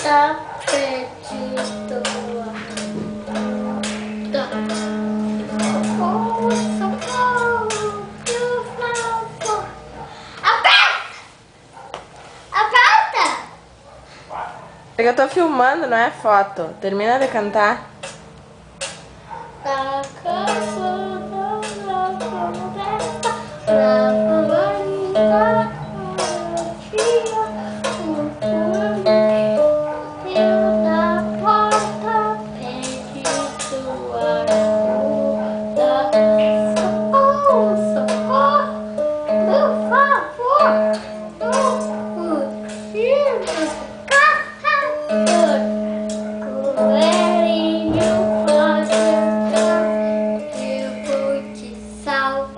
Tá perdido. Socorro, socorro, por favor. Aperta! Aperta! É que eu tô filmando, não é foto. Termina de cantar. Na casa da floresta, na floresta, eu na porta pedi sua ajuda. Socorro, socorro, por favor, no filho caçador, coelhinho pode entrar, eu vou te salvar.